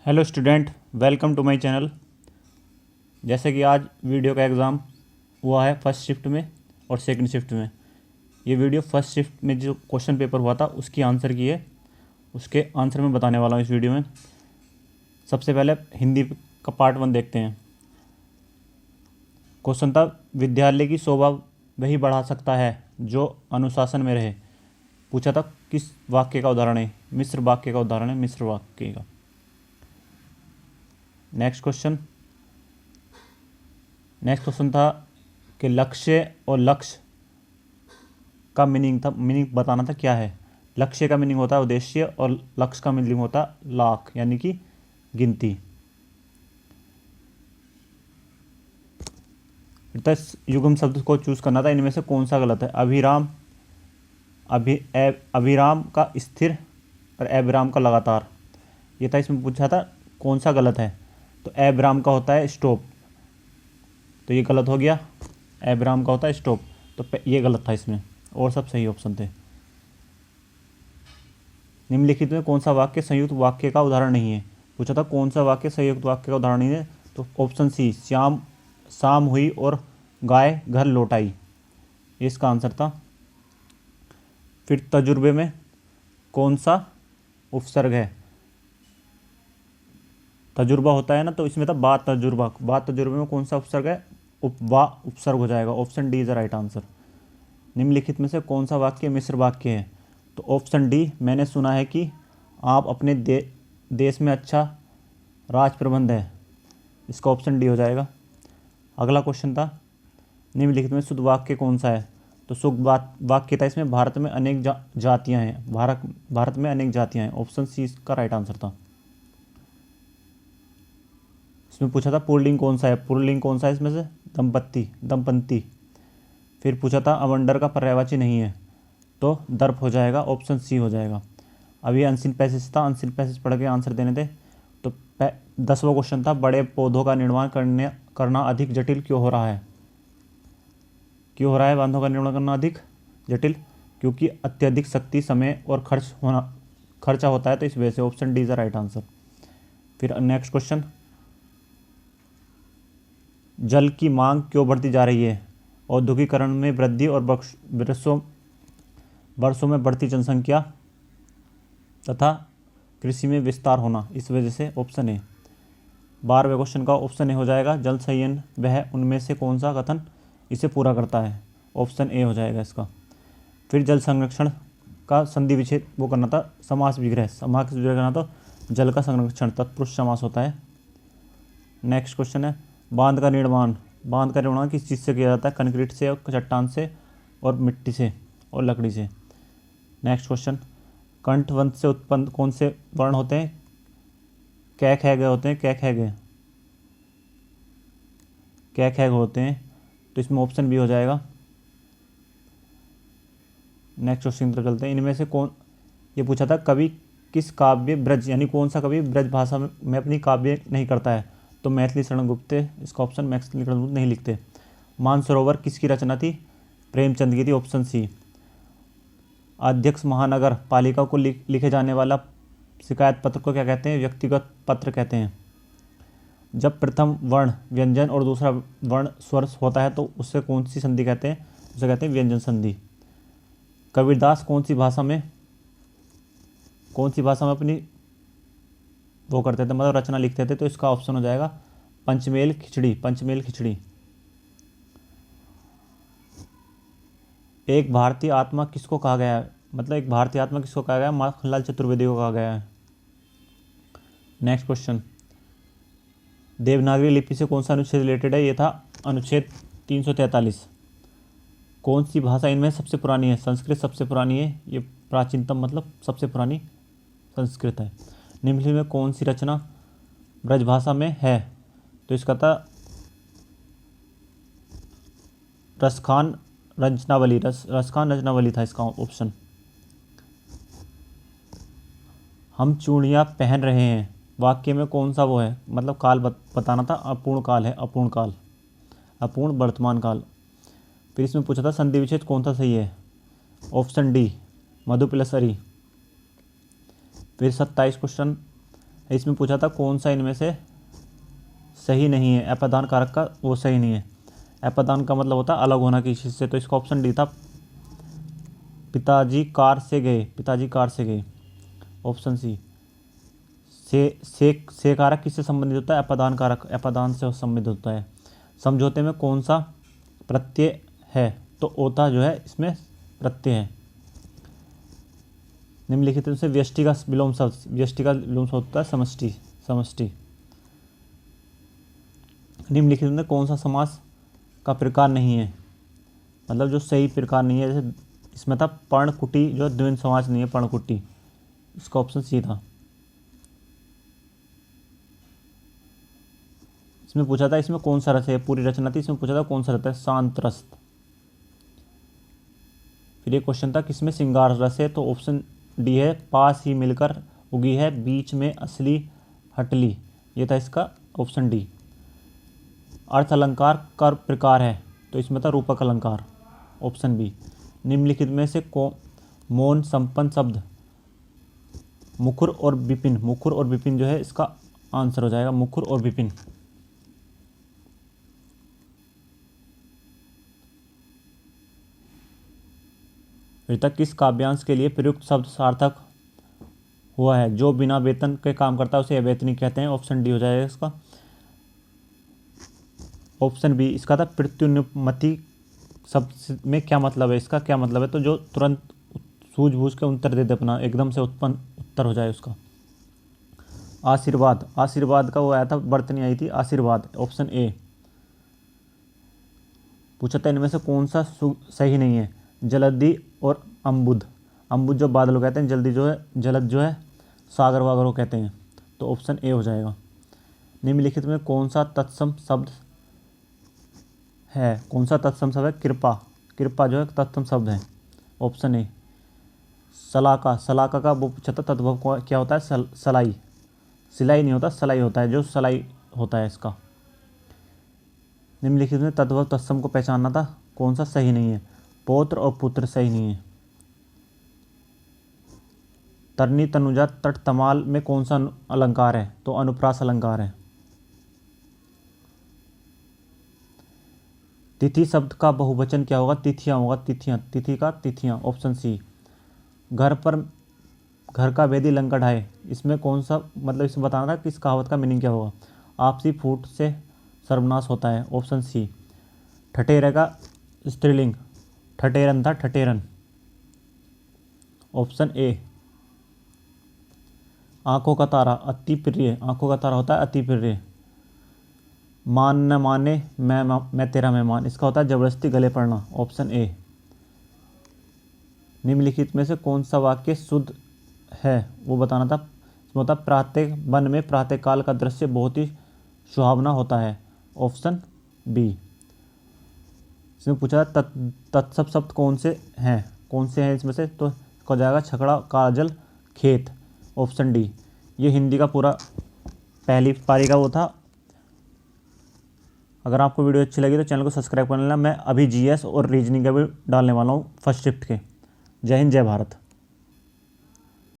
Hello student, welcome to my channel. जैसे कि आज वीडियो का एग्ज़ाम हुआ है फर्स्ट शिफ्ट में और सेकंड शिफ्ट में। ये वीडियो फर्स्ट शिफ्ट में जो क्वेश्चन पेपर हुआ था उसकी आंसर की है, उसके आंसर मैं बताने वाला हूँ इस वीडियो में। सबसे पहले हिंदी का पार्ट 1 देखते हैं। क्वेश्चन था, विद्यालय की शोभा वही बढ़ा सकता है जो अनुशासन में रहे। पूछा था किस वाक्य का उदाहरण है, मिश्र वाक्य का उदाहरण है, मिश्र वाक्य का। नेक्स्ट क्वेश्चन था कि लक्ष्य और लक्ष्य का मीनिंग बताना था क्या है। लक्ष्य का मीनिंग होता है उद्देश्य और लक्ष्य का मीनिंग होता है लाख यानी कि गिनती। तो युग्म शब्द को चूज करना था, इनमें से कौन सा गलत है। अभिराम का स्थिर और अभिराम का लगातार, ये था। इसमें पूछा था कौन सा गलत है, तो अभिराम का होता है स्टॉप, तो ये गलत हो गया। अभिराम का होता है स्टॉप, तो ये गलत था इसमें, और सब सही ऑप्शन थे। निम्नलिखित में कौन सा वाक्य संयुक्त वाक्य का उदाहरण नहीं है। पूछा था कौन सा वाक्य संयुक्त वाक्य का उदाहरण नहीं है, तो ऑप्शन सी, शाम हुई और गाय घर लौट आई, ये इसका आंसर था। फिर तजुर्बे में कौन सा उपसर्ग है। तजुर्बा होता है ना, तो इसमें था बात तजुर्बे में कौन सा उपसर्ग है, उपसर्ग हो जाएगा। Option D is the right answer. निम्नलिखित में से कौन सा वाक्य मिश्र वाक्य है, तो ऑप्शन डी, मैंने सुना है कि आप अपने देश में अच्छा राज प्रबंध है, इसका ऑप्शन डी हो जाएगा। अगला क्वेश्चन था, निम्नलिखित में शुद्ध वाक्य कौन सा है, तो शुद्ध वाक्य था इसमें भारत में अनेक जातियां हैं, भारत में अनेक जातियां हैं, ऑप्शन सी इसका राइट आंसर था। इसमें पूछा था पुल्लिंग कौन सा है, पुल्लिंग कौन सा है इसमें से, दंपत्ति। फिर पूछा था अवंडर का पर्यायवाची नहीं है, तो दर्प हो जाएगा, ऑप्शन सी हो जाएगा। अभी अनसीन पैसेज था, अनसीन पैसेज पढ़ के आंसर देने थे। तो 10वां क्वेश्चन था, बड़े पौधों का निर्माण करना अधिक जटिल क्यों हो रहा है। क्यों हो रहा है बांधों का निर्माण करना अधिक जटिल, क्योंकि अत्यधिक शक्ति, समय और खर्चा होता है, तो इस वजह से। Option D is the right answer. फिर नेक्स्ट क्वेश्चन, जल की मांग क्यों बढ़ती जा रही है। औद्योगिकरण में वृद्धि और वर्षों में बढ़ती जनसंख्या तथा कृषि में विस्तार होना, इस वजह से। Option A. 12वें क्वेश्चन का ऑप्शन ए हो जाएगा, जल संयन वह उनमें से कौन सा कथन इसे पूरा करता है, ऑप्शन ए हो जाएगा इसका। फिर जल संरक्षण का संधि विच्छेद वो करना था, समास विग्रह करना, तो जल का संरक्षण तत्पुरुष समास होता है। नेक्स्ट क्वेश्चन है, बांध का निर्माण किस चीज़ से किया जाता है, कंक्रीट से और चट्टान से और मिट्टी से और लकड़ी से। नेक्स्ट क्वेश्चन, कंठवंत से उत्पन्न कौन से वर्ण होते हैं, कै ख ग होते हैं, कै ख ग होते हैं, तो इसमें ऑप्शन बी हो जाएगा। नेक्स्ट क्वेश्चन पर चलते हैं, इनमें से कौन, ये पूछा था कवि किस काव्य ब्रज यानी कौन सा कवि ब्रज भाषा में अपनी काव्य नहीं करता है, तो मैथिली शरण गुप्त, इसका ऑप्शन मैथिली शरण गुप्त नहीं लिखते। मानसरोवर किसकी रचना थी, प्रेमचंद की थी, ऑप्शन सी। अध्यक्ष महानगर पालिका को लिखे जाने वाला शिकायत पत्र को क्या कहते हैं, व्यक्तिगत पत्र कहते हैं। जब प्रथम वर्ण व्यंजन और दूसरा वर्ण स्वर होता है, तो उससे कौन सी संधि कहते हैं, उसे कहते हैं व्यंजन संधि। कबीरदास कौन सी भाषा में अपनी वो करते थे, मतलब रचना लिखते थे, तो इसका ऑप्शन हो जाएगा पंचमेल खिचड़ी। एक भारतीय आत्मा किसको कहा गया है, मतलब एक भारतीय आत्मा किसको कहा गया है, माखनलाल चतुर्वेदी को कहा गया है। नेक्स्ट क्वेश्चन, देवनागरी लिपि से कौन सा अनुच्छेद रिलेटेड है, ये था अनुच्छेद 343। कौन सी भाषा इनमें सबसे पुरानी है, संस्कृत सबसे पुरानी है, ये प्राचीनतम मतलब सबसे पुरानी संस्कृत है। निम्नलिखित में कौन सी रचना ब्रजभाषा में है, तो इसका था रसखान रचनावली था इसका ऑप्शन। हम चूड़ियाँ पहन रहे हैं, वाक्य में कौन सा वो है, मतलब काल बताना था, अपूर्ण काल है, अपूर्ण वर्तमान काल। फिर इसमें पूछा था संधि विच्छेद कौन सा सही है, ऑप्शन डी, मधु प्लस अरी। फिर 27 क्वेश्चन इसमें पूछा था कौन सा इनमें से सही नहीं है, अपादान कारक का वो सही नहीं है। अपादान का मतलब होता है अलग होना किसी चीज़ से, तो इसका ऑप्शन डी था, पिताजी कार से गए, पिताजी कार से गए। ऑप्शन सी, से कारक किससे संबंधित होता है, अपादान कारक, अपादान से संबंधित होता है। समझौते में कौन सा प्रत्यय है, तो ओता जो है इसमें प्रत्यय है। निम्नलिखित में से व्यष्टि का विलोम शब्द, व्यष्टि का विलोम शब्द होता है समष्टि, समष्टि। निम्नलिखित में कौन सा समास का प्रकार नहीं है, मतलब जो सही प्रकार नहीं है, जैसे इसमें था पर्णकुटी, जो द्वंद्व समास नहीं है पर्णकुटी, इसका ऑप्शन सी था। इसमें पूछा था इसमें कौन सा रस है, पूरी रचना थी, इसमें पूछा था कौन सा रस है, शांत रस। फिर एक क्वेश्चन था किसमें श्रृंगार रस है, तो ऑप्शन डी है, पास ही मिलकर उगी है बीच में असली हटली, ये था इसका ऑप्शन डी। अर्थ अलंकार कर प्रकार है, तो इसमें था रूपक अलंकार, ऑप्शन बी। निम्नलिखित में से मौन संपन्न शब्द मुखर और विपिन, मुखर और विपिन जो है इसका आंसर हो जाएगा, मुखर और विपिन। फिर तक किस काव्यांश के लिए प्रयुक्त शब्द सार्थक हुआ है, जो बिना वेतन के काम करता है उसे अवेतनिक कहते हैं, ऑप्शन डी हो जाएगा इसका। ऑप्शन बी इसका था प्रत्युन्नति शब्द में क्या मतलब है, इसका क्या मतलब है, तो जो तुरंत सूझबूझ के उत्तर दे दे अपना, एकदम से उत्पन्न उत्तर हो जाए उसका। आशीर्वाद, आशीर्वाद का वो आया था, बर्तनी आई थी आशीर्वाद, ऑप्शन ए। पूछा था इनमें से कौन सा सही नहीं है, जलधि और अम्बुद, अम्बुद जो बादल कहते हैं, जल्दी जो है, जलद जो है सागर वागर को कहते हैं, तो ऑप्शन ए हो जाएगा। निम्नलिखित में कौन सा तत्सम शब्द है, कौन सा तत्सम शब्द है, कृपा, कृपा जो है तत्सम शब्द है, ऑप्शन ए। सलाका, सलाका का वो पूछा था तद्भव क्या होता है, सलाई, सिलाई नहीं होता सलाई होता है, जो सलाई होता है इसका। निम्नलिखित में तद्भव तत्सम को पहचानना था, कौन सा सही नहीं है, पौत्र और पुत्र सही नहीं है। तरनी तनुजा तट तमाल में कौन सा अलंकार है, तो अनुप्रास अलंकार है। तिथि शब्द का बहुवचन क्या होगा, तिथियां होगा, तिथियां, तिथि का तिथियां, ऑप्शन सी। घर पर घर का वेदी लंका ढाए, इसमें कौन सा मतलब इसमें बताना था किस कहावत का मीनिंग क्या होगा, आपसी फूट से सर्वनाश होता है, ऑप्शन सी। ठठेरे का स्त्रीलिंग ठठेरन था, ठठेरन, ऑप्शन ए। आंखों का तारा अति प्रिय, आंखों का तारा होता है अति प्रिय। मान न माने मैं तेरा मेहमान, इसका होता है जबरदस्ती गले पड़ना, ऑप्शन ए। निम्नलिखित में से कौन सा वाक्य शुद्ध है, वो बताना था, इसमें होता प्रातः वन में प्रातःकाल का दृश्य बहुत ही सुहावना होता है, ऑप्शन बी। इसमें पूछा तत्सम शब्द कौन से हैं, कौन से हैं इसमें से, तो इसका हो जाएगा छकड़ा, काजल, खेत, ऑप्शन डी। ये हिंदी का पूरा पहली पारी का वो था। अगर आपको वीडियो अच्छी लगी तो चैनल को सब्सक्राइब कर लेना। मैं अभी जीएस और रीजनिंग का भी डालने वाला हूँ फर्स्ट शिफ्ट के। जय हिंद, जय भारत।